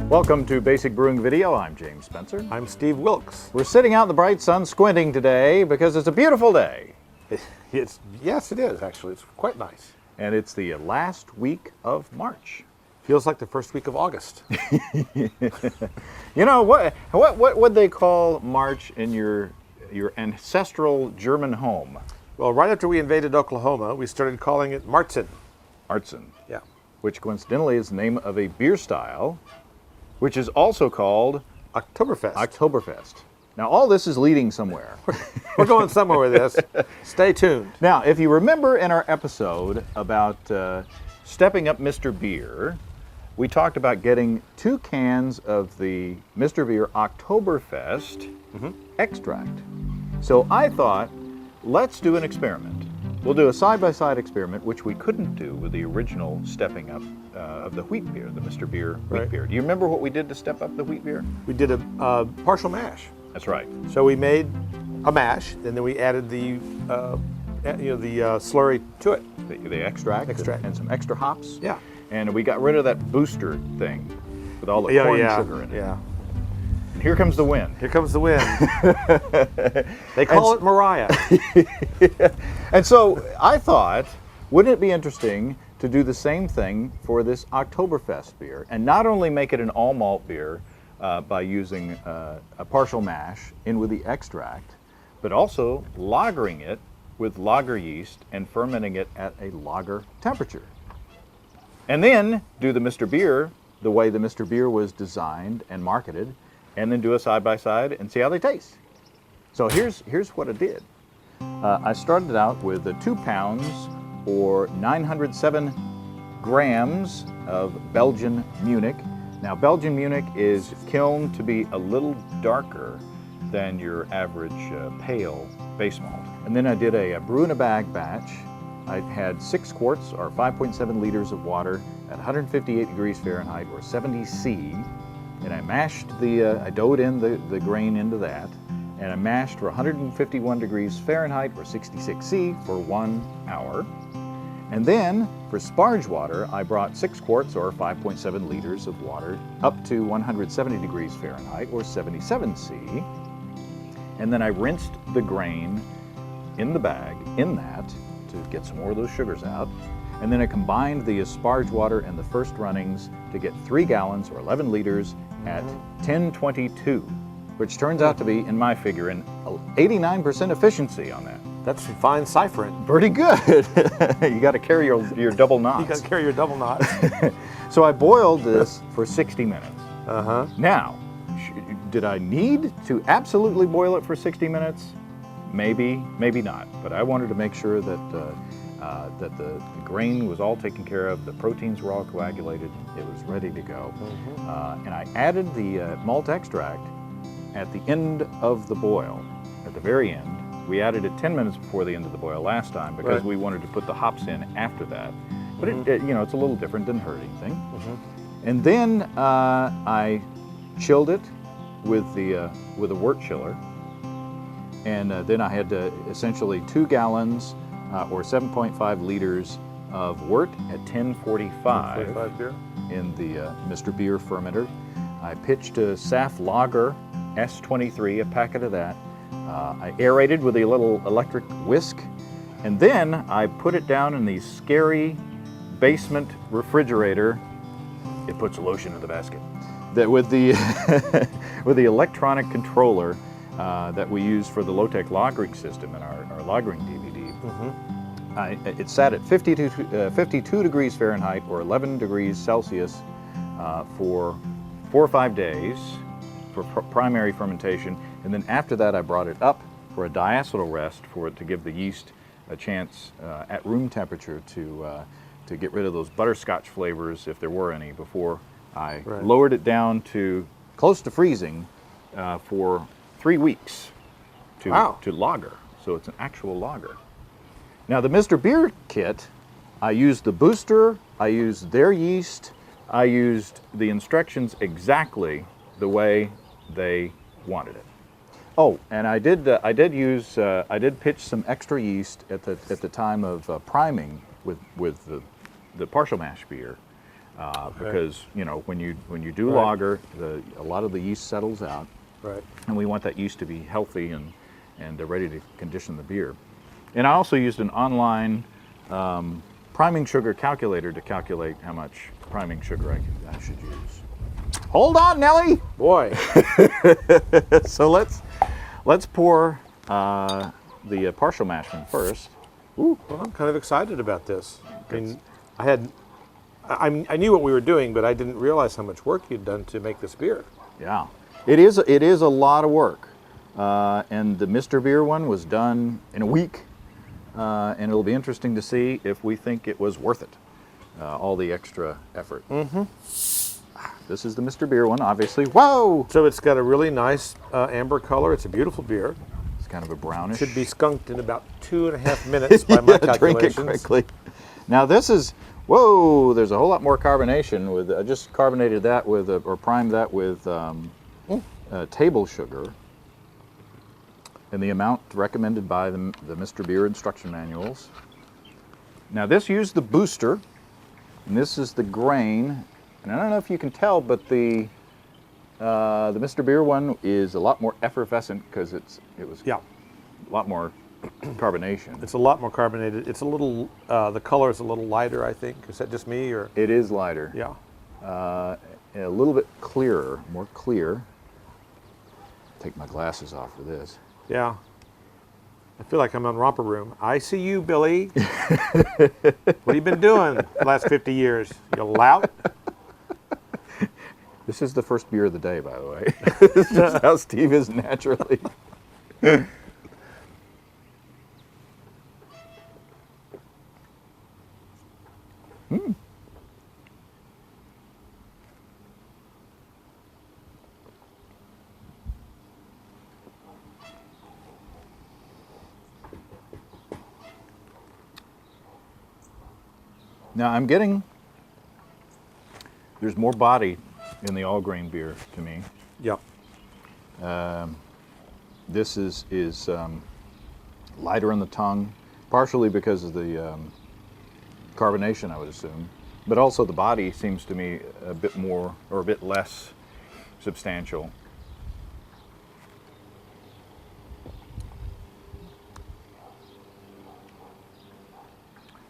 Welcome to Basic Brewing Video. I'm James Spencer. I'm Steve Wilkes. We're sitting out in the bright sun squinting today because it's a beautiful day. Yes, it is actually. It's quite nice. And it's the last week of March. Feels like the first week of August. You know, what would they call March in your ancestral German home? Well, right after we invaded Oklahoma, we started calling it Marzen. Marzen. Yeah. Which coincidentally is the name of a beer style, which is also called Oktoberfest. Oktoberfest. Now, all this is leading somewhere. We're going somewhere with this. Stay tuned. Now, if you remember in our episode about stepping up Mr. Beer, we talked about getting 2 cans of the Mr. Beer Oktoberfest extract. So I thought, let's do an experiment. We'll do a side-by-side experiment, which we couldn't do with the original stepping up of the wheat beer, the Mr. Beer wheat beer. Do you remember what we did to step up the wheat beer? We did a partial mash. That's right. So we made a mash, and then we added the slurry to it. The extract. And some extra hops. Yeah. And we got rid of that booster thing with all the corn sugar in it. Yeah. And here comes the wind. Here comes the wind. They call it Mariah. And so I thought, wouldn't it be interesting to do the same thing for this Oktoberfest beer, and not only make it an all malt beer by using a partial mash in with the extract, but also lagering it with lager yeast and fermenting it at a lager temperature. And then do the Mr. Beer the way the Mr. Beer was designed and marketed, and then do a side-by-side and see how they taste. So here's what I did. I started out with 2 pounds or 907 grams of Belgian Munich. Now, Belgian Munich is kilned to be a little darker than your average pale base malt. And then I did a brew in a bag batch. I had 6 quarts or 5.7 liters of water at 158 degrees Fahrenheit or 70 C. And I mashed I doughed in the grain into that. And I mashed for 151 degrees Fahrenheit or 66 C for 1 hour. And then for sparge water, I brought 6 quarts or 5.7 liters of water up to 170 degrees Fahrenheit or 77 C. And then I rinsed the grain in the bag in that to get some more of those sugars out. And then I combined the sparge water and the first runnings to get 3 gallons or 11 liters at 1022, which turns out to be, in my figure, an 89% efficiency on that. That's fine ciphering. Pretty good. You got to carry your double knots. You got to carry your double knots. So I boiled this for 60 minutes. Uh-huh. Now, did I need to absolutely boil it for 60 minutes? Maybe, maybe not. But I wanted to make sure that the grain was all taken care of, the proteins were all coagulated, it was ready to go. And I added the malt extract at the end of the boil, at the very end. We added it 10 minutes before the end of the boil last time because we wanted to put the hops in after that. But it's a little different, didn't hurt anything. And then I chilled it with a wort chiller. And then I had essentially 2 gallons or 7.5 liters of wort at 1045 beer in the Mr. Beer fermenter. I pitched a Saf Lager S23, a packet of that. I aerated with a little electric whisk, and then I put it down in the scary basement refrigerator. It puts lotion in the basket. That with the with the electronic controller that we use for the low-tech lagering system in our lagering DVD. It sat at 52 degrees Fahrenheit or 11 degrees Celsius for 4 or 5 days for primary fermentation, and then after that I brought it up for a diacetyl rest for it to give the yeast a chance at room temperature to get rid of those butterscotch flavors if there were any before I lowered it down to close to freezing for 3 weeks to lager. So it's an actual lager. Now the Mr. Beer kit, I used the booster, I used their yeast, I used the instructions exactly the way they wanted it. Oh, and I did pitch some extra yeast at the time of priming with the partial mash beer because when you do lager, a lot of the yeast settles out, Right. and we want that yeast to be healthy and they're ready to condition the beer. And I also used an online priming sugar calculator to calculate how much priming sugar I should use. Hold on, Nelly. Boy. So let's pour the partial mashman first. Ooh, well, I'm kind of excited about this. I mean, I knew what we were doing, but I didn't realize how much work you'd done to make this beer. Yeah, it is a lot of work, and the Mr. Beer one was done in a week, and it'll be interesting to see if we think it was worth it, all the extra effort. Mm-hmm. This is the Mr. Beer one, obviously. Whoa! So it's got a really nice amber color. It's a beautiful beer. It's kind of a brownish. Should be skunked in about 2.5 minutes by my calculations. Drink it quickly. Now this is, whoa, there's a whole lot more carbonation. I just carbonated that or primed that with table sugar. And the amount recommended by the Mr. Beer instruction manuals. Now this used the booster, and this is the grain. And I don't know if you can tell, but the Mr. Beer one is a lot more effervescent because it was a lot more carbonation. It's a lot more carbonated. It's a little, the color is a little lighter, I think. Is that just me, or? It is lighter. Yeah. A little bit clearer, more clear. Take my glasses off for this. Yeah. I feel like I'm on Romper Room. I see you, Billy. What have you been doing the last 50 years? You lout? This is the first beer of the day, by the way. This is just how Steve is naturally. Now I'm getting, there's more body in the all grain beer to me. Yep. This is lighter on the tongue, partially because of the carbonation, I would assume, but also the body seems to me a bit more or a bit less substantial.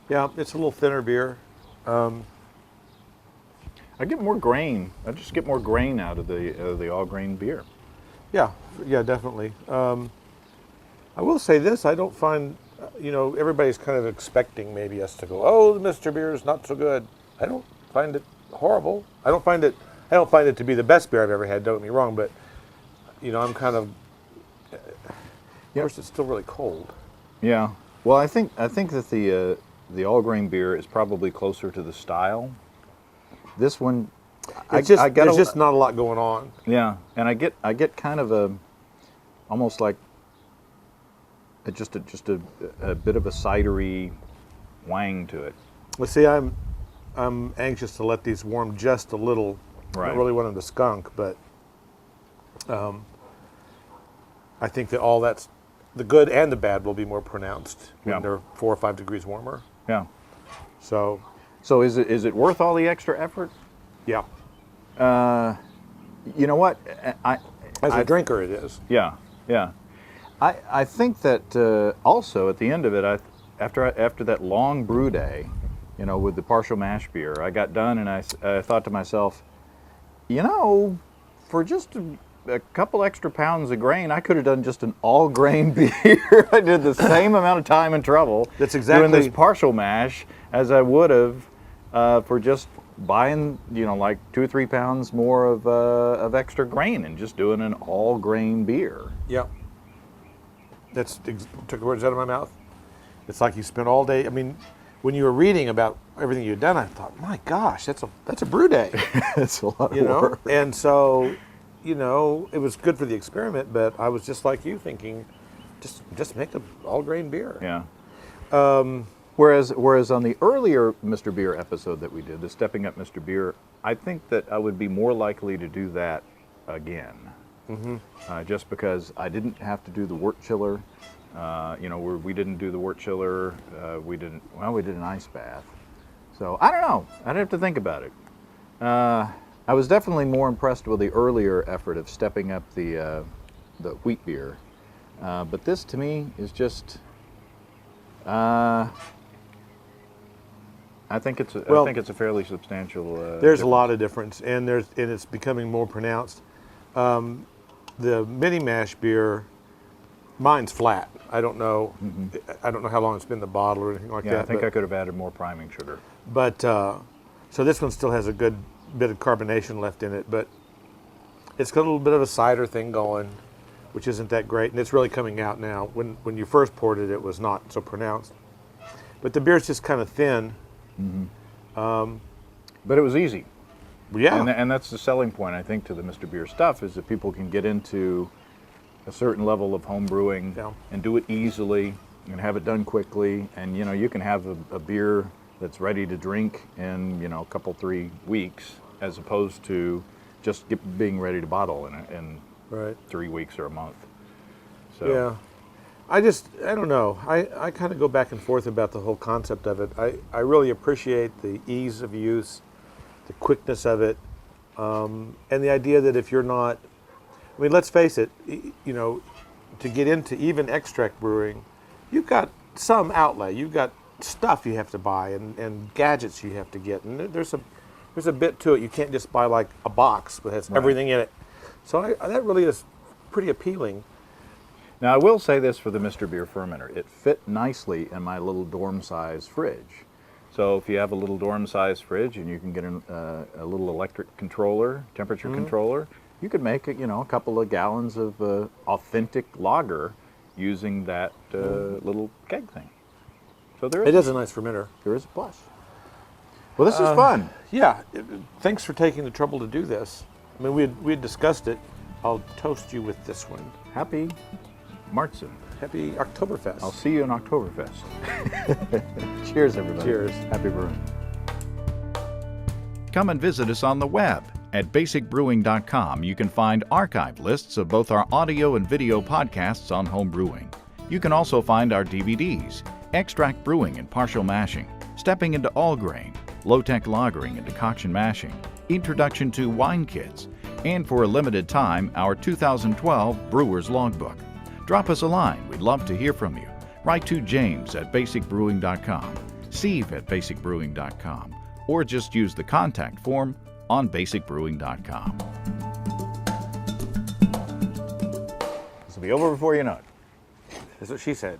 Yeah, it's a little thinner beer. I get more grain. I just get more grain out of the all grain beer. Yeah, definitely. I will say this: I don't find, everybody's kind of expecting maybe us to go, "Oh, the Mr. Beer is not so good." I don't find it horrible. I don't find it to be the best beer I've ever had. Don't get me wrong, but I'm kind of. Of course, it's still really cold. Yeah. Well, I think that the all grain beer is probably closer to the style. This one, there's just not a lot going on. Yeah, and I get kind of almost like just a bit of a cidery wang to it. Well, see, I'm anxious to let these warm just a little. Right. I don't really want them to skunk, but I think that all that's the good and the bad will be more pronounced when they're 4 or 5 degrees warmer. Yeah. So is it worth all the extra effort? Yeah. You know what? As a drinker, it is. Yeah. I think that also at the end of it, after that long brew day, with the partial mash beer, I got done and I thought to myself, for just a couple extra pounds of grain, I could have done just an all grain beer. I did the same amount of time and trouble doing this partial mash as I would have for just buying, like 2 or 3 pounds more of extra grain and just doing an all grain beer. Yeah. Took the words out of my mouth. It's like you spent all day. I mean, when you were reading about everything you'd done, I thought, my gosh, that's a brew day. It's a lot of work. And so, it was good for the experiment, but I was just like you thinking, just make an all grain beer. Yeah. Whereas on the earlier Mr. Beer episode that we did, the Stepping Up Mr. Beer, I think that I would be more likely to do that again. Mm-hmm. Just because I didn't have to do the wort chiller. We didn't do the wort chiller. We did an ice bath. So I don't know. I'd have to think about it. I was definitely more impressed with the earlier effort of stepping up the wheat beer, but this to me is just. I think it's a fairly substantial. There's a lot of difference, and it's becoming more pronounced. The mini mash beer, mine's flat. I don't know. I don't know how long it's been in the bottle or anything like that. I think I could have added more priming sugar. But so this one still has a good bit of carbonation left in it, but it's got a little bit of a cider thing going, which isn't that great, and it's really coming out now. When you first poured it, it was not so pronounced. But the beer's just kind of thin. But it was easy. Yeah. And that's the selling point, I think, to the Mr. Beer stuff, is that people can get into a certain level of home brewing and do it easily and have it done quickly. And, you can have a beer that's ready to drink in, a couple, 3 weeks, as opposed to just being ready to bottle in Right. 3 weeks or a month. So. Yeah. I don't know. I kind of go back and forth about the whole concept of it. I really appreciate the ease of use, the quickness of it, and the idea that if you're not, I mean, let's face it, to get into even extract brewing, you've got some outlay. You've got stuff you have to buy and gadgets you have to get. And there's a bit to it. You can't just buy like a box that has everything in it. So that really is pretty appealing. Now, I will say this for the Mr. Beer fermenter. It fit nicely in my little dorm-size fridge. So if you have a little dorm-size fridge and you can get a little electric controller, temperature controller, you could make a couple of gallons of authentic lager using that little keg thing. So It is a nice fermenter. There is a plus. Well, this is fun. Yeah. Thanks for taking the trouble to do this. I mean, we had discussed it. I'll toast you with this one. Happy Marzen. Happy Oktoberfest. I'll see you in Oktoberfest. Cheers, everybody. Cheers. Happy brewing. Come and visit us on the web. At basicbrewing.com, you can find archive lists of both our audio and video podcasts on home brewing. You can also find our DVDs, Extract Brewing and Partial Mashing, Stepping into All Grain, Low-Tech Lagering and Decoction Mashing, Introduction to Wine Kits, and for a limited time, our 2012 Brewer's Logbook. Drop us a line. We'd love to hear from you. Write to James at basicbrewing.com, Steve at basicbrewing.com, or just use the contact form on basicbrewing.com. This will be over before you know it. That's what she said.